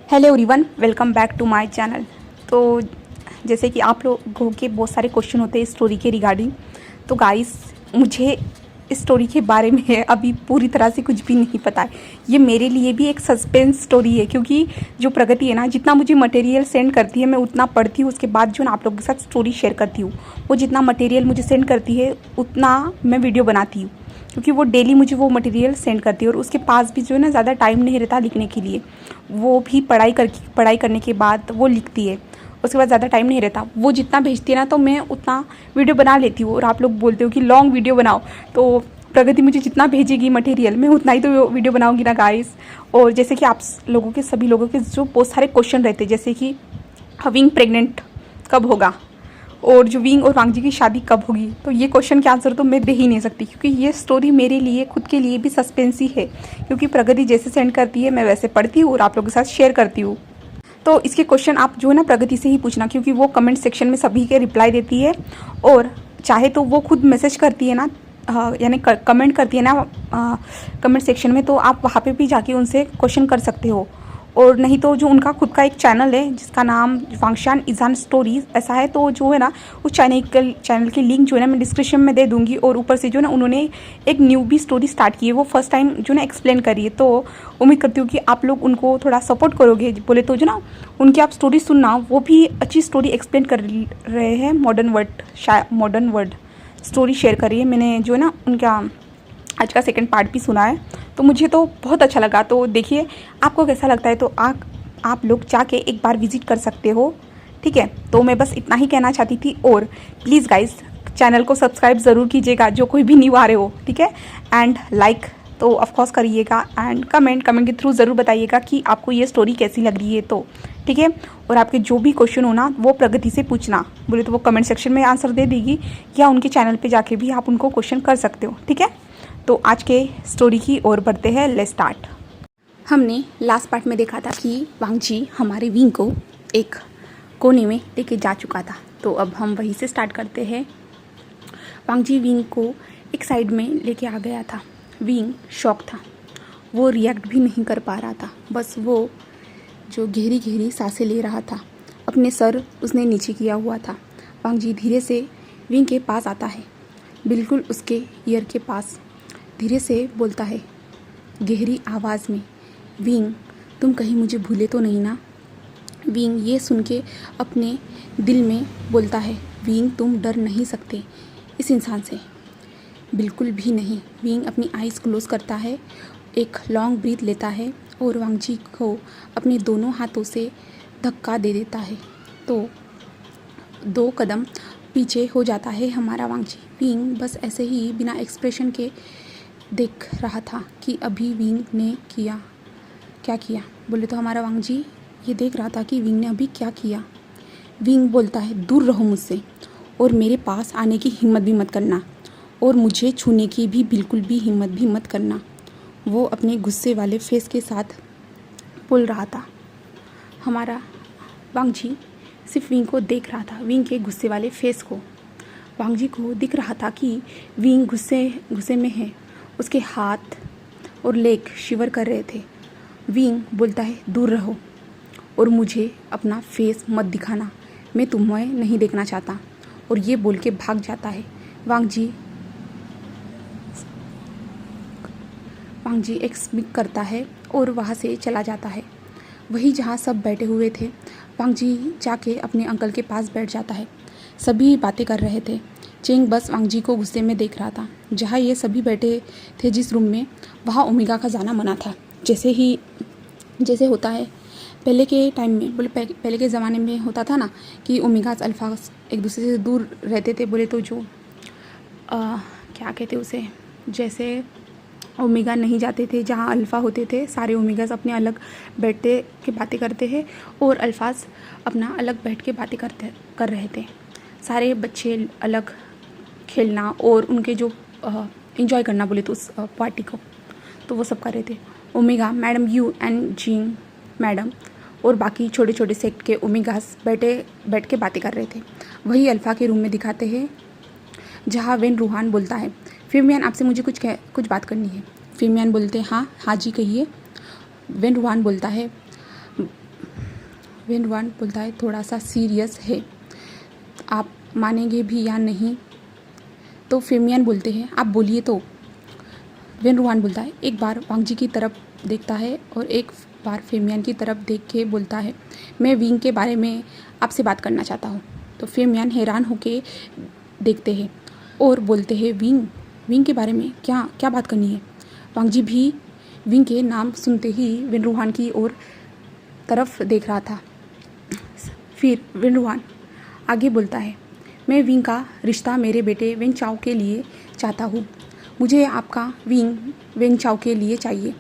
Hello everyone, welcome back to my channel. तो जैसे कि आप लोगों के बहुत सारे क्वेश्चन होते हैं स्टोरी के रिगार्डिंग। तो गाइस, मुझे इस स्टोरी के बारे में अभी पूरी तरह से कुछ भी नहीं पता है। ये मेरे लिए भी एक सस्पेंस स्टोरी है, क्योंकि जो प्रगति है ना, जितना मुझे मटेरियल सेंड करती है मैं उतना पढ़ती हूँ, उसके बाद जो ना आप लोगों के साथ स्टोरी शेयर करती हूँ। वो जितना मटेरियल मुझे सेंड करती है उतना मैं वीडियो बनाती हूँ, क्योंकि वो डेली मुझे वो मटेरियल सेंड करती है और उसके पास भी जो है ना ज़्यादा टाइम नहीं रहता लिखने के लिए। वो भी पढ़ाई करने के बाद वो लिखती है, उसके बाद ज़्यादा टाइम नहीं रहता। वो जितना भेजती है ना तो मैं उतना वीडियो बना लेती हूँ। और आप लोग बोलते हो कि लॉन्ग वीडियो बनाओ, तो प्रगति मुझे जितना भेजेगी मटेरियल मैं उतना ही तो वीडियो बनाऊंगी ना गाइस। और जैसे कि आप लोगों के सभी लोगों के जो बहुत सारे क्वेश्चन रहते हैं, जैसे कि विंग प्रेग्नेंट कब होगा और जो विंग और वांगजी की शादी कब होगी, तो ये क्वेश्चन के आंसर तो मैं दे ही नहीं सकती, क्योंकि ये स्टोरी मेरे लिए खुद के लिए भी सस्पेंस ही है। क्योंकि प्रगति जैसे सेंड करती है मैं वैसे पढ़ती हूँ और आप लोगों के साथ शेयर करती हूँ। तो इसके क्वेश्चन आप जो है ना प्रगति से ही पूछना, क्योंकि वो कमेंट सेक्शन में सभी के रिप्लाई देती है। और चाहे तो वो खुद मैसेज करती है ना, यानी कमेंट करती है ना कमेंट सेक्शन में, तो आप वहाँ पे भी जाके उनसे क्वेश्चन कर सकते हो। और नहीं तो जो उनका खुद का एक चैनल है जिसका नाम वांगशान इजान स्टोरीज ऐसा है, तो जो है ना उस चैनल की लिंक जो है ना मैं डिस्क्रिप्शन में दे दूंगी। और ऊपर से जो ना उन्होंने एक न्यू भी स्टोरी स्टार्ट की है, वो फर्स्ट टाइम जो ना एक्सप्लेन करी है। तो उम्मीद करती हूँ कि आप लोग उनको थोड़ा सपोर्ट करोगे। बोले तो जो ना उनकी आप स्टोरी सुनना, वो भी अच्छी स्टोरी एक्सप्लेन कर रहे हैं। मॉडर्न वर्ड स्टोरी शेयर करी है मैंने, जो है ना उनका आज का सेकंड पार्ट भी सुना है, तो मुझे तो बहुत अच्छा लगा। तो देखिए आपको कैसा लगता है, तो आप लोग जाके एक बार विजिट कर सकते हो, ठीक है। तो मैं बस इतना ही कहना चाहती थी। और प्लीज़ गाइस, चैनल को सब्सक्राइब ज़रूर कीजिएगा जो कोई भी न्यू आ रहे हो, ठीक है। एंड लाइक तो ऑफकोर्स करिएगा, एंड कमेंट के थ्रू ज़रूर बताइएगा कि आपको ये स्टोरी कैसी लग रही है, तो ठीक है। और आपके जो भी क्वेश्चन हो ना वो प्रगति से पूछना, बोले तो वो कमेंट सेक्शन में आंसर दे देगी, या उनके चैनल पे जाके भी आप उनको क्वेश्चन कर सकते हो, ठीक है। तो आज के स्टोरी की ओर बढ़ते हैं, लेट्स स्टार्ट। हमने लास्ट पार्ट में देखा था कि वांगजी हमारे विंग को एक कोने में लेके जा चुका था, तो अब हम वहीं से स्टार्ट करते हैं। वांगजी विंग को एक साइड में लेके आ गया था। विंग शॉक था, वो रिएक्ट भी नहीं कर पा रहा था, बस वो जो गहरी गहरी सांसें ले रहा था। अपने सर उसने नीचे किया हुआ था। वांगजी धीरे से विंग के पास आता है, बिल्कुल उसके ईयर के पास धीरे से बोलता है गहरी आवाज़ में, विंग तुम कहीं मुझे भूले तो नहीं ना। विंग ये सुन के अपने दिल में बोलता है, विंग तुम डर नहीं सकते इस इंसान से, बिल्कुल भी नहीं। विंग अपनी आइज़ क्लोज करता है, एक लॉन्ग ब्रीथ लेता है और वांगजी को अपने दोनों हाथों से धक्का दे देता है। तो 2 कदम पीछे हो जाता है हमारा वांगजी। विंग बस ऐसे ही बिना एक्सप्रेशन के देख रहा था कि अभी विंग ने क्या किया। बोले तो हमारा वांगजी ये देख रहा था कि विंग ने अभी क्या किया। विंग बोलता है, दूर रहो मुझसे, और मेरे पास आने की हिम्मत भी मत करना, और मुझे छूने की भी बिल्कुल भी हिम्मत भी मत करना। वो अपने गुस्से वाले फेस के साथ बोल रहा था। हमारा वांगजी सिर्फ विंग को देख रहा था, विंग के गुस्से वाले फेस को। वांगजी को दिख रहा था कि विंग गुस्से में है, उसके हाथ और लेग शिवर कर रहे थे। विंग बोलता है, दूर रहो और मुझे अपना फेस मत दिखाना, मैं तुम्हें नहीं देखना चाहता, और ये बोल के भाग जाता है। वांगजी एक स्मिक करता है और वहाँ से चला जाता है। वही जहाँ सब बैठे हुए थे, वांगजी जाके अपने अंकल के पास बैठ जाता है। सभी बातें कर रहे थे। चेंग बस वांगजी को गुस्से में देख रहा था। जहाँ ये सभी बैठे थे जिस रूम में, वहाँ ओमेगा का जाना मना था। जैसे होता है पहले के टाइम में, बोले पहले के ज़माने में होता था ना कि ओमेगास अल्फास एक दूसरे से दूर रहते थे। बोले तो जो क्या कहते उसे, जैसे ओमेगा नहीं जाते थे जहाँ अल्फ़ा होते थे, सारे ओमेगास अपने अलग बैठते के बातें करते हैं और अल्फास अपना अलग बैठ के बातें कर रहे थे। सारे बच्चे अलग खेलना और उनके जो एंजॉय करना बोले तो उस पार्टी को, तो वो सब कर रहे थे। Omega madam you and gene madam और बाकी छोटे छोटे सेक्ट के ओमेगास बैठ के बातें कर रहे थे। वही अल्फ़ा के रूम में दिखाते हैं जहाँ वेन रूहान बोलता है, फिरमियान आपसे मुझे कुछ बात करनी है। फिरमियान बोलते हैं, हाँ जी कहिए। वेन रूहान बोलता है, वेनरुआन बोलता है थोड़ा सा सीरियस है, आप मानेंगे भी या नहीं? तो फेमियान बोलते हैं आप बोलिए तो। वेनरुआन बोलता है एक बार वांग जी की तरफ देखता है और एक बार फेमियान की तरफ देख के बोलता है मैं विंग के बारे में आपसे बात करना चाहता हूँ। तो फेमियान हैरान होके देखते हैं और बोलते हैं विंग के बारे में क्या क्या बात करनी है? वांग जी भी विंग के नाम सुनते ही वेनरुआन की ओर तरफ देख रहा था। फिर वेनरुआन आगे बोलता है मैं विंग का रिश्ता मेरे बेटे वेन चाओ के लिए चाहता हूँ, मुझे आपका विंग वेन चाओ के लिए चाहिए।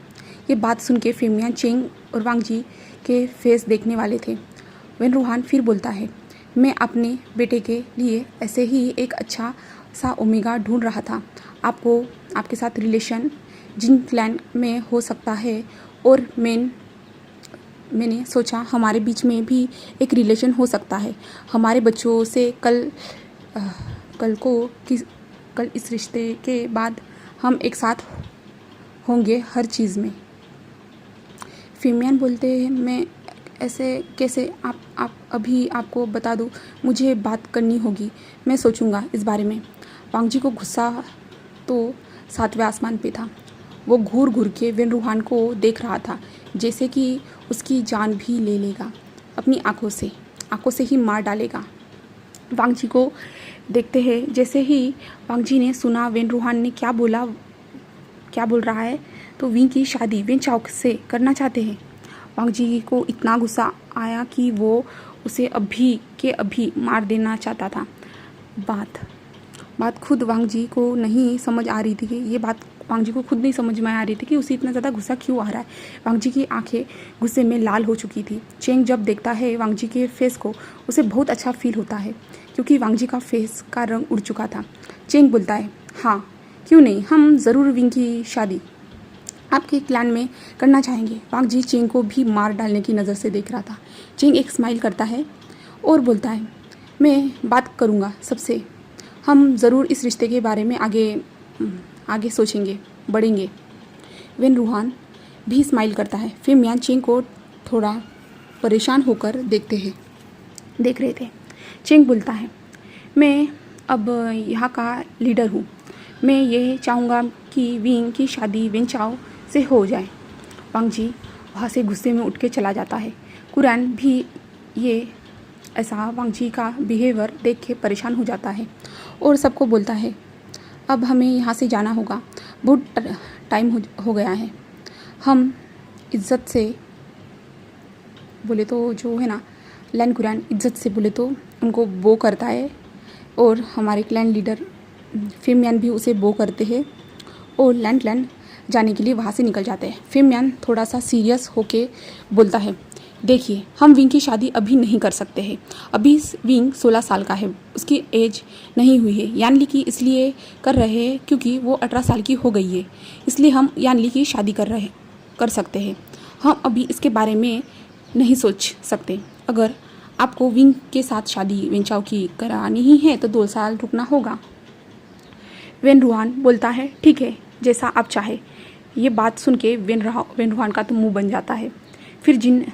ये बात सुन के फेमियान चेंग और वांग जी के फेस देखने वाले थे। वेनरुआन फिर बोलता है मैं अपने बेटे के लिए ऐसे ही एक अच्छा सा ओमेगा ढूंढ रहा था, आपको आपके साथ रिलेशन जिन क्लैन में हो सकता है और मैंने सोचा हमारे बीच में भी एक रिलेशन हो सकता है। हमारे बच्चों से कल इस रिश्ते के बाद हम एक साथ होंगे हर चीज़ में। फेमियान बोलते हैं मैं ऐसे कैसे? आप अभी आपको बता दूँ, मुझे बात करनी होगी, मैं सोचूंगा इस बारे में। वांग जी को गुस्सा तो 7वें आसमान पे था। वो घूर घूर के वेनरुआन को देख रहा था जैसे कि उसकी जान भी ले लेगा, अपनी आंखों से ही मार डालेगा। वांग जी को देखते हैं जैसे ही वांग जी ने सुना वेनरुआन ने क्या बोल रहा है, तो विंग की शादी वेन चाओ से करना चाहते हैं। वांग जी को इतना गुस्सा आया कि वो उसे अभी के अभी मार देना चाहता था। बात खुद वांग जी को नहीं समझ आ रही थी कि ये बात वांग जी को खुद नहीं समझ में आ रही थी कि उसे इतना ज़्यादा गुस्सा क्यों आ रहा है। वांग जी की आंखें गुस्से में लाल हो चुकी थी। चेंग जब देखता है वांग जी के फेस को, उसे बहुत अच्छा फील होता है क्योंकि वांग जी का फेस का रंग उड़ चुका था। चेंग बोलता है हाँ क्यों नहीं, हम ज़रूर विंग की शादी आपके क्लैन में करना चाहेंगे। वांग जी चेंग को भी मार डालने की नज़र से देख रहा था। चेंग एक स्माइल करता है और बोलता है मैं बात करूँगा सबसे, हम ज़रूर इस रिश्ते के बारे में आगे सोचेंगे, बढ़ेंगे। वेनरुआन भी स्माइल करता है। फेमियान चेंग को थोड़ा परेशान होकर देख रहे थे। चेंग बोलता है मैं अब यहाँ का लीडर हूँ, मैं ये चाहूँगा कि विंग की शादी वेन चाओ से हो जाए। वांग जी वहाँ से गुस्से में उठ के चला जाता है। कुरैन भी ये ऐसा वांग जी का बिहेवियर देख के परेशान हो जाता है और सबको बोलता है अब हमें यहाँ से जाना होगा, बहुत टाइम हो गया है। हम इज़्ज़त से बोले तो जो है ना लैन कुरैन इज़्ज़त से बोले तो उनको बो करता है और हमारे क्लैन लीडर फेमियान भी उसे बो करते हैं और लैन क्लैन जाने के लिए वहाँ से निकल जाते हैं। फेमियान थोड़ा सा सीरियस होके बोलता है देखिए हम विंग की शादी अभी नहीं कर सकते हैं, अभी विंग 16 साल का है, उसकी एज नहीं हुई है। यानली की इसलिए कर रहे हैं क्योंकि वो 18 साल की हो गई है, इसलिए हम यानली की शादी कर सकते हैं। हम अभी इसके बारे में नहीं सोच सकते। अगर आपको विंग के साथ शादी वेन चाओ की करानी ही है तो 2 साल रुकना होगा। वेनरुआन बोलता है ठीक है जैसा आप चाहे। ये बात सुन के वेनरुआन का तो मुंह बन जाता है। फिर जिन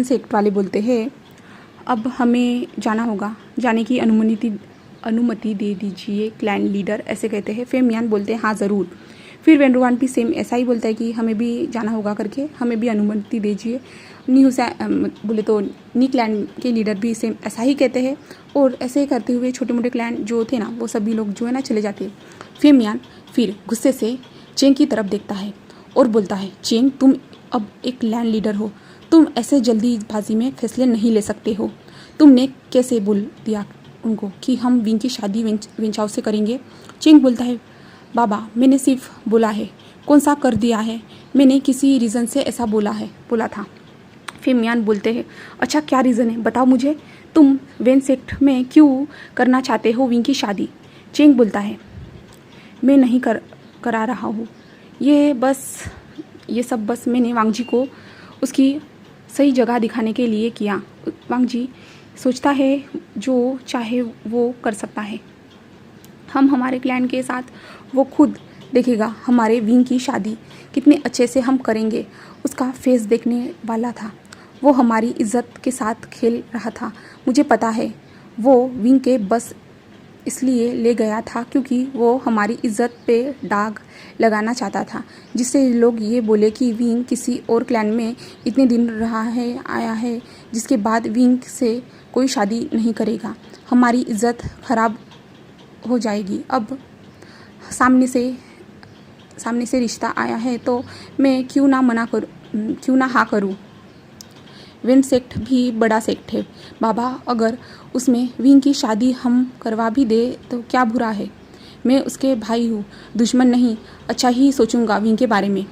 सेक्ट वाले बोलते हैं अब हमें जाना होगा, जाने की अनुमति दे दीजिए क्लैन लीडर, ऐसे कहते हैं। फेमियान बोलते हैं हाँ ज़रूर। फिर वेनरुआन भी सेम ऐसा ही बोलता है कि हमें भी जाना होगा करके, हमें भी अनुमति दीजिए। बोले तो नी क्लैन के लीडर भी सेम ऐसा ही कहते हैं और ऐसे ही करते हुए छोटे मोटे क्लैन जो थे ना वो सभी लोग जो है ना चले जाते हैं। फेमियान फिर गुस्से से चेंग की तरफ देखता है और बोलता है चेंग तुम अब एक लैंड लीडर हो, तुम ऐसे जल्दीबाजी में फैसले नहीं ले सकते हो। तुमने कैसे बोल दिया उनको कि हम विंग की शादी वेन चाओ से करेंगे? चेंग बोलता है बाबा मैंने सिर्फ बोला है, कौन सा कर दिया है, मैंने किसी रीज़न से ऐसा बोला था। फेमियान बोलते हैं अच्छा क्या रीज़न है बताओ मुझे, तुम वेन सेक्ट में क्यों करना चाहते हो विंग की शादी? चेंग बोलता है मैं नहीं करा रहा हूँ, ये सब बस मैंने वांग जी को उसकी सही जगह दिखाने के लिए किया। वांग जी सोचता है जो चाहे वो कर सकता है, हम हमारे क्लैन के साथ वो खुद देखेगा हमारे विंग की शादी कितने अच्छे से हम करेंगे, उसका फेस देखने वाला था। वो हमारी इज्जत के साथ खेल रहा था। मुझे पता है वो विंग के बस इसलिए ले गया था क्योंकि वो हमारी इज्जत पे दाग लगाना चाहता था, जिससे लोग ये बोले कि विंग किसी और क्लैन में इतने दिन रहा है आया है, जिसके बाद विंग से कोई शादी नहीं करेगा। हमारी इज्जत खराब हो जाएगी। अब सामने से रिश्ता आया है तो मैं क्यों ना हाँ करूँ। विंग सेक्ट भी बड़ा सेक्ट है बाबा, अगर उसमें विंग की शादी हम करवा भी दे तो क्या बुरा है। मैं उसके भाई हूँ, दुश्मन नहीं। अच्छा ही सोचूंगा विंग के बारे में।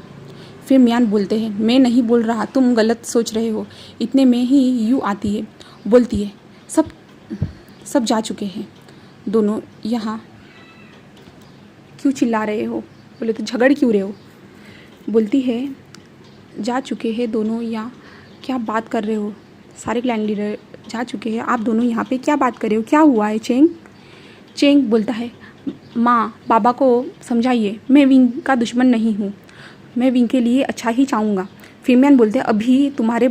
फिर मियान बोलते हैं, मैं नहीं बोल रहा, तुम गलत सोच रहे हो। इतने में ही यू आती है, बोलती है, सब जा चुके हैं दोनों, यहाँ क्यों चिल्ला रहे हो। बोले तो झगड़ क्यों रहे हो। बोलती है, जा चुके हैं दोनों, यहाँ क्या बात कर रहे हो। सारे क्लैन लीडर जा चुके हैं, आप दोनों यहाँ पे क्या बात कर रहे हो, क्या हुआ है। चेंग बोलता है, माँ बाबा को समझाइए, मैं विंग का दुश्मन नहीं हूँ, मैं विंग के लिए अच्छा ही चाहूँगा। फिमियान बोलते हैं, अभी तुम्हारे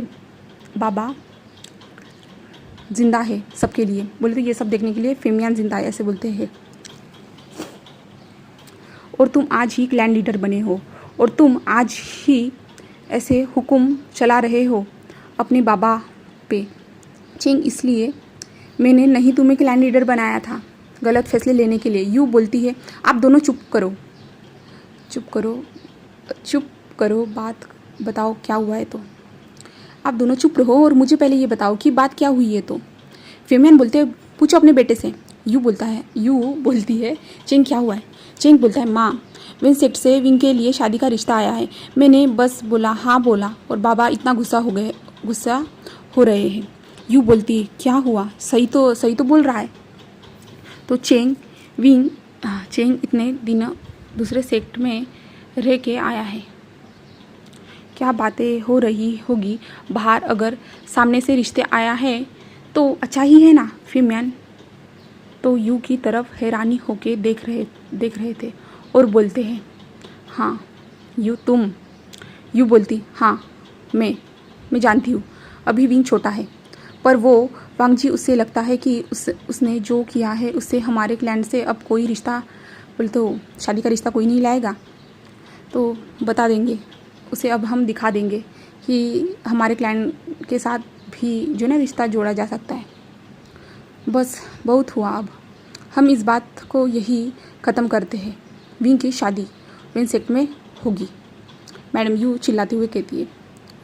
बाबा जिंदा है सबके लिए। बोले तो ये सब देखने के लिए फिमियान जिंदा है, ऐसे बोलते हैं। और तुम आज ही क्लैन लीडर बने हो और तुम आज ही ऐसे हुक्म चला रहे हो अपने बाबा पे। चेंग, इसलिए मैंने नहीं तुम्हें क्लैन लीडर बनाया था गलत फैसले लेने के लिए। यू बोलती है, आप दोनों चुप करो, बात बताओ क्या हुआ है। तो आप दोनों चुप रहो और मुझे पहले ये बताओ कि बात क्या हुई है। तो फेमियन बोलते हैं, पूछो अपने बेटे से। यू बोलती है, चेंग क्या हुआ है। चेंग बोलता है, माँ विंग सेक्ट से विंग के लिए शादी का रिश्ता आया है, मैंने बस बोला हाँ बोला और बाबा इतना गुस्सा हो रहे हैं। यू बोलती है, क्या हुआ, सही तो बोल रहा है। तो चेंग इतने दिन दूसरे सेक्ट में रह के आया है, क्या बातें हो रही होगी बाहर। अगर सामने से रिश्ते आया है तो अच्छा ही है ना। फिमियान तो यू की तरफ हैरानी होके देख रहे थे और बोलते हैं, हाँ तुम। यू बोलती, हाँ मैं जानती हूँ, अभी विंग छोटा है, पर वो वांगजी उससे लगता है कि उसने जो किया है उससे हमारे क्लैन से अब कोई रिश्ता, बोले तो शादी का रिश्ता कोई नहीं लाएगा। तो बता देंगे उसे, अब हम दिखा देंगे कि हमारे क्लैन के साथ भी जो ना रिश्ता जोड़ा जा सकता है। बस बहुत हुआ, अब हम इस बात को यही ख़त्म करते हैं। विंग की शादी विंग सेक्ट में होगी, मैडम यू चिल्लाते हुए कहती है।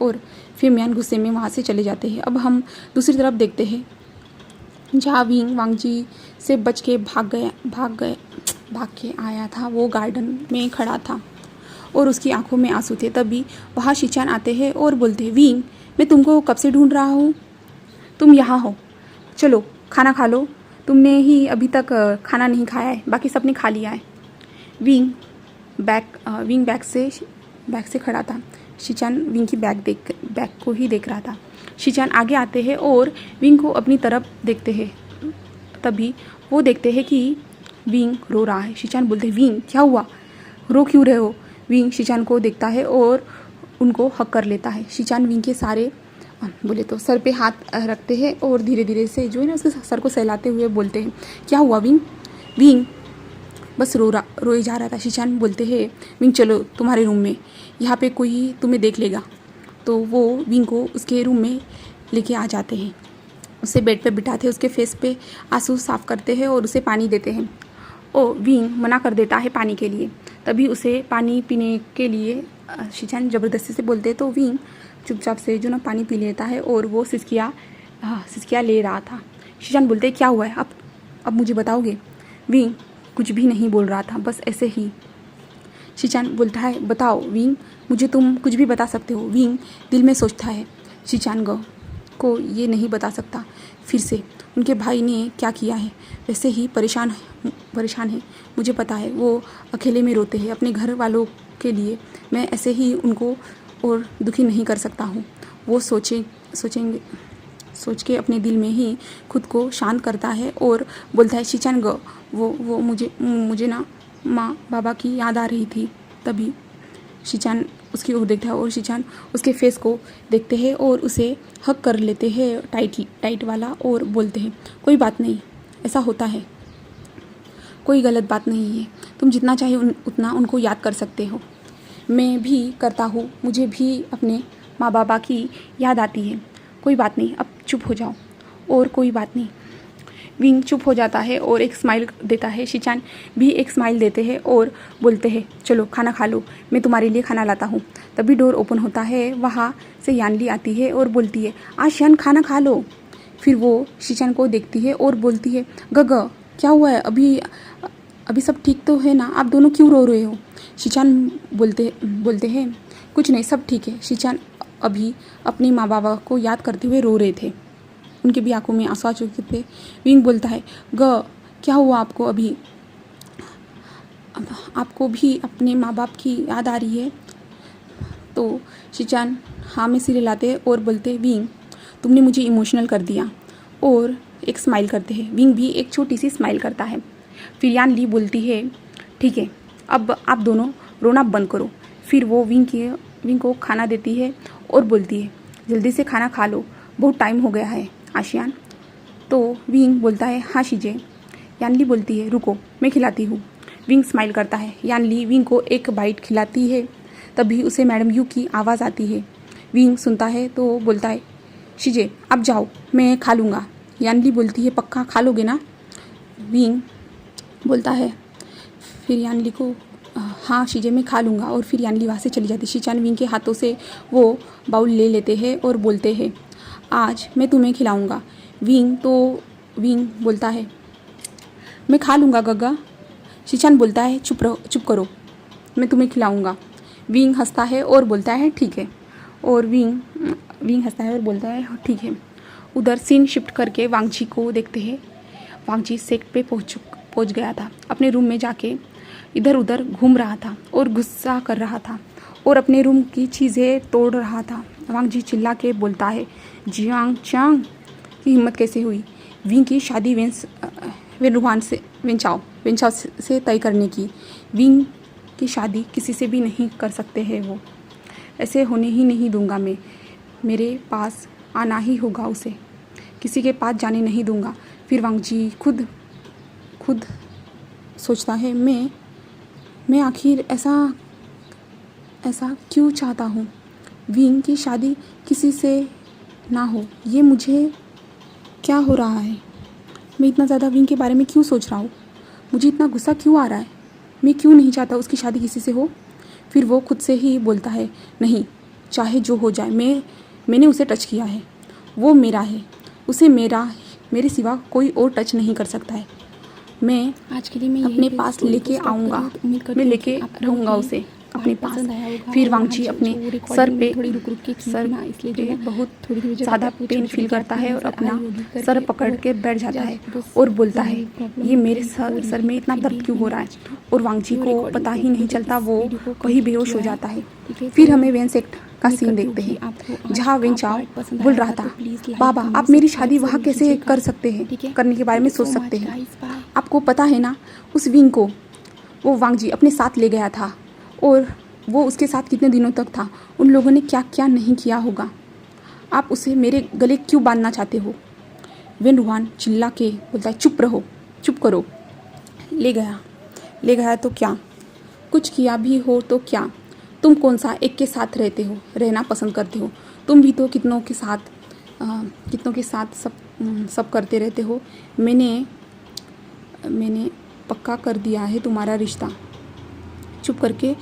और फिर मियान गुस्से में वहाँ से चले जाते हैं। अब हम दूसरी तरफ देखते हैं, जहाँ विंग वांगजी से बच के भाग के आया था, वो गार्डन में खड़ा था और उसकी आंखों में आंसू थे। तभी वहाँ शिचान आते हैं और बोलते हैं, विंग मैं तुमको कब से ढूंढ रहा हूँ, तुम यहाँ हो, चलो खाना खा लो। तुमने ही अभी तक खाना नहीं खाया है, बाकी सबने खा लिया है। विंग बैग से खड़ा था। शिचान विंग की बैग को ही देख रहा था। शिचान आगे आते हैं और विंग को अपनी तरफ देखते हैं। तभी वो देखते हैं कि विंग रो रहा है। शिचान बोलते हैं, विंग क्या हुआ, रो क्यों रहे हो। विंग शिचान को देखता है और उनको हक कर लेता है। शिचान विंग के सारे बोले तो सर पे हाथ रखते हैं और धीरे धीरे से जो है ना उसके सर को सहलाते हुए बोलते हैं, क्या हुआ विंग बस रोए जा रहा था। शिचान बोलते हैं, विंग चलो तुम्हारे रूम में, यहाँ पे कोई तुम्हें देख लेगा। तो वो विंग को उसके रूम में लेके आ जाते हैं, उसे बेड पे बिठाते हैं, उसके फेस पे आंसू साफ करते हैं और उसे पानी देते हैं। विंग मना कर देता है पानी के लिए। तभी उसे पानी पीने के लिए शिचान ज़बरदस्ती से बोलते हैं, तो विंग चुपचाप से जो ना पानी पी लेता है और वो सिसकिया ले रहा था। शिचान बोलते हैं, क्या हुआ है, अब मुझे बताओगे। विंग कुछ भी नहीं बोल रहा था, बस ऐसे ही। शिचान बोलता है, बताओ विंग, मुझे तुम कुछ भी बता सकते हो। विंग दिल में सोचता है, शिचान को ये नहीं बता सकता, फिर से उनके भाई ने क्या किया है, वैसे ही परेशान है। मुझे पता है वो अकेले में रोते हैं अपने घर वालों के लिए, मैं ऐसे ही उनको और दुखी नहीं कर सकता हूँ। वो सोच के अपने दिल में ही खुद को शांत करता है और बोलता है, शिचान वो मुझे ना माँ बाबा की याद आ रही थी। तभी शिचान उसकी ओर देखता है और शीचान उसके फेस को देखते हैं और उसे हक कर लेते हैं टाइट वाला और बोलते हैं कोई बात नहीं, ऐसा होता है, कोई गलत बात नहीं है, तुम जितना चाहे उतना उनको याद कर सकते हो। मैं भी करता हूँ, मुझे भी अपने माँ बाबा की याद आती है। कोई बात नहीं, अब चुप हो जाओ। और कोई बात नहीं। विंग चुप हो जाता है और एक स्माइल देता है। शीचान भी एक स्माइल देते हैं और बोलते हैं चलो खाना खा लो, मैं तुम्हारे लिए खाना लाता हूँ। तभी डोर ओपन होता है, वहाँ से यानली आती है और बोलती है आशियान खाना खा लो। फिर वो शीचान को देखती है और बोलती है गग क्या हुआ है, अभी सब ठीक तो है ना, आप दोनों क्यों रो रहे हो? शीचान बोलते हैं कुछ नहीं, सब ठीक है। शीचान अभी अपने माँ बाबा को याद करते हुए रो रहे थे, उनके भी आंखों में आंसू आ चुके थे। विंग बोलता है क्या हुआ आपको, अभी आपको भी अपने माँ बाप की याद आ रही है? तो शीचान हाँ में सिर हिलाते और बोलते विंग तुमने मुझे इमोशनल कर दिया, और एक स्माइल करते हैं। विंग भी एक छोटी सी स्माइल करता है। फिर यान ली बोलती है ठीक है, अब आप दोनों रोना बंद करो। फिर वो विंग को खाना देती है और बोलती है जल्दी से खाना खा लो, बहुत टाइम हो गया है आशियान। तो विंग बोलता है हाँ शीजे। यानली बोलती है रुको मैं खिलाती हूँ। विंग स्माइल करता है। यानली विंग को एक बाइट खिलाती है, तभी उसे मैडम यू की आवाज़ आती है। विंग सुनता है तो बोलता है शीजे आप जाओ, मैं खा लूँगा। यानली बोलती है पक्का खा लोगे ना? विंग बोलता है फिर यानली को हाँ शीजे मैं खा लूँगा, और फिर यानली वहाँ से चली जाती। शीचान विंग के हाथों से वो बाउल ले लेते हैं और बोलते हैं आज मैं तुम्हें खिलाऊँगा। विंग बोलता है मैं खा लूँगा गग्गा। शीचान बोलता है चुप करो, मैं तुम्हें खिलाऊँगा। विंग हंसता है और बोलता है ठीक है, और विंग हंसता है और बोलता है ठीक है। उधर सीन शिफ्ट करके वांगजी को देखते हैं। वांगजी सेट पे पहुंच गया था, अपने रूम में जाके इधर उधर घूम रहा था और गुस्सा कर रहा था और अपने रूम की चीज़ें तोड़ रहा था। वांगजी चिल्ला के बोलता है जियांग चांग की हिम्मत कैसे हुई विंग की शादी वेनचाओ से तय करने की? विंग की शादी किसी से भी नहीं कर सकते हैं, वो ऐसे होने ही नहीं दूंगा मैं। मेरे पास आना ही होगा उसे, किसी के पास जाने नहीं दूंगा। फिर वांगजी खुद सोचता है मैं आखिर ऐसा क्यों चाहता हूँ? विंग की शादी किसी से ना हो, ये मुझे क्या हो रहा है? मैं इतना ज़्यादा विंग के बारे में क्यों सोच रहा हूँ? मुझे इतना गुस्सा क्यों आ रहा है? मैं क्यों नहीं चाहता उसकी शादी किसी से हो? फिर वो खुद से ही बोलता है नहीं, चाहे जो हो जाए, मैंने उसे टच किया है, वो मेरा है, उसे मेरे सिवा कोई और टच नहीं कर सकता है। मैं आज के लिए मैं अपने पास लेके आऊँगा, मैं लेके रहूँगा उसे अपने पास। फिर वांगजी अपने सर पे बहुत ज़्यादा पेन फील करता है और अपना सर पकड़ के बैठ जाता है और बोलता है ये मेरे सर में इतना दर्द क्यों हो रहा है? और वांगजी को पता ही नहीं चलता, वो वही बेहोश हो जाता है। फिर हमें वेंसेक्ट का सीन देखते हैं, जहाँ वेंचाओ बोल रहा था बाबा आप मेरी शादी वहाँ कैसे कर सकते हैं, करने के बारे में सोच सकते हैं? आपको पता है ना उस विंग को वो वांगजी अपने साथ ले गया था, और वो उसके साथ कितने दिनों तक था, उन लोगों ने क्या क्या नहीं किया होगा। आप उसे मेरे गले क्यों बांधना चाहते हो? वेन रुहान चिल्ला के बोलता है चुप रहो, चुप करो। ले गया तो क्या, कुछ किया भी हो तो क्या? तुम कौन सा एक के साथ रहना पसंद करते हो? तुम भी तो कितनों के साथ सब करते रहते हो। मैंने पक्का कर दिया है तुम्हारा रिश्ता, चुपचाप करके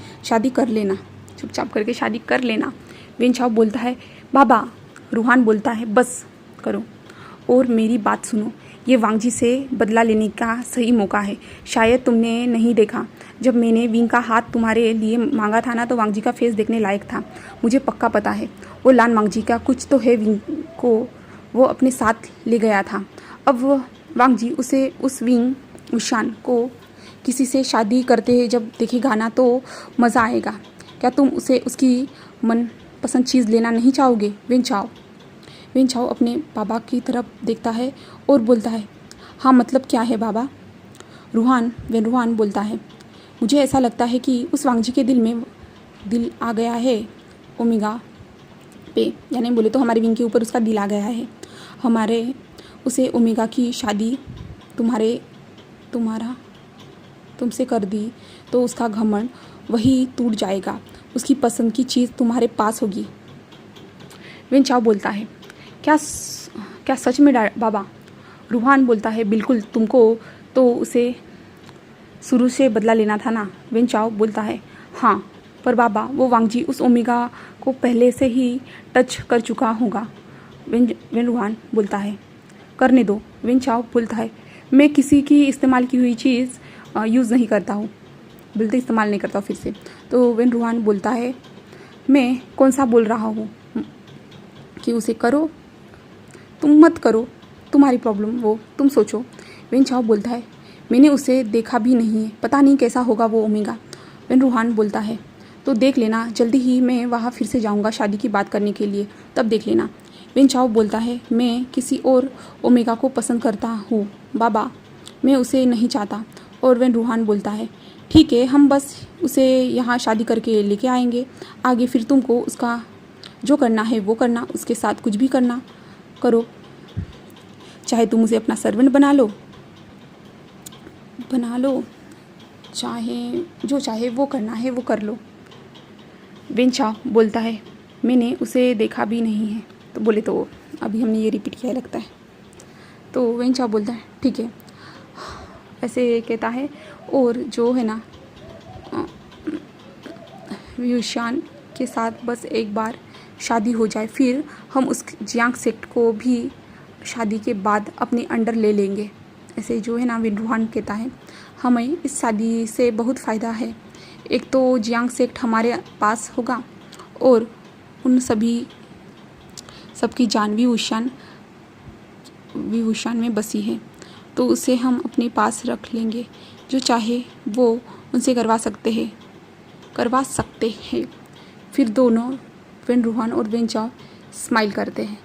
शादी कर लेना। वेंचाओ बोलता है बाबा। रूहान बोलता है बस करो और मेरी बात सुनो, ये वांगजी से बदला लेने का सही मौका है। शायद तुमने नहीं देखा, जब मैंने विंग का हाथ तुम्हारे लिए मांगा था ना, तो वांगजी का फेस देखने लायक था। मुझे पक्का पता है वो लान वांगजी का कुछ तो है, विंग को वो अपने साथ ले गया था। अब वांगजी उस विंग उशान को किसी से शादी करते जब देखेगा ना तो मज़ा आएगा। क्या तुम उसे उसकी मनपसंद चीज़ लेना नहीं चाहोगे? वेंचाओ अपने बाबा की तरफ देखता है और बोलता है हाँ मतलब क्या है बाबा? रूहान बोलता है मुझे ऐसा लगता है कि उस वांगजी के दिल में दिल आ गया है ओमेगा पे, यानी बोले तो हमारे विंग के ऊपर उसका दिल आ गया है, हमारे उसे ओमेगा की शादी तुमसे कर दी तो उसका घमंड वही टूट जाएगा, उसकी पसंद की चीज़ तुम्हारे पास होगी। वेन चाओ बोलता है क्या सच में बाबा? रूहान बोलता है बिल्कुल, तुमको तो उसे शुरू से बदला लेना था ना। वेन चाओ बोलता है हाँ, पर बाबा वो वांगजी उस ओमेगा को पहले से ही टच कर चुका होगा। वेन रूहान बोलता है करने दो। वेन चाओ बोलता है मैं किसी की इस्तेमाल की हुई चीज़ यूज़ नहीं करता हूँ, बोलते इस्तेमाल नहीं करता हूँ फिर से। तो वेन रूहान बोलता है मैं कौन सा बोल रहा हूँ कि उसे करो, तुम मत करो, तुम्हारी प्रॉब्लम वो तुम सोचो। वेन चाओ बोलता है मैंने उसे देखा भी नहीं है, पता नहीं कैसा होगा वो ओमेगा। वेन रूहान बोलता है तो देख लेना, जल्दी ही मैं वहाँ फिर से जाऊँगा शादी की बात करने के लिए, तब देख लेना। वेन चाओ बोलता है मैं किसी और ओमेगा को पसंद करता हूँ बाबा, मैं उसे नहीं चाहता। और वेन रूहान बोलता है ठीक है, हम बस उसे यहाँ शादी करके लेके आएंगे, आगे फिर तुमको उसका जो करना है वो करना, उसके साथ कुछ भी करना करो, चाहे तुम उसे अपना सर्वेंट बना लो, चाहे जो चाहे वो करना है वो कर लो। वेन चाओ बोलता है मैंने उसे देखा भी नहीं है। तो बोले तो अभी हमने ये रिपीट किया है लगता है। तो वेन चाओ बोलता है ठीक है, ऐसे कहता है। और जो है ना व्यूशान के साथ बस एक बार शादी हो जाए, फिर हम उस जियांग सेक्ट को भी शादी के बाद अपने अंडर ले लेंगे। ऐसे जो है ना वेन रूहान कहता है हमें इस शादी से बहुत फ़ायदा है, एक तो जियांग सेक्ट हमारे पास होगा और उन सबकी जान विवुशान में बसी है, तो उसे हम अपने पास रख लेंगे, जो चाहे वो उनसे करवा सकते हैं। फिर दोनों वेन रूहान और वेन चाओ स्माइल करते हैं।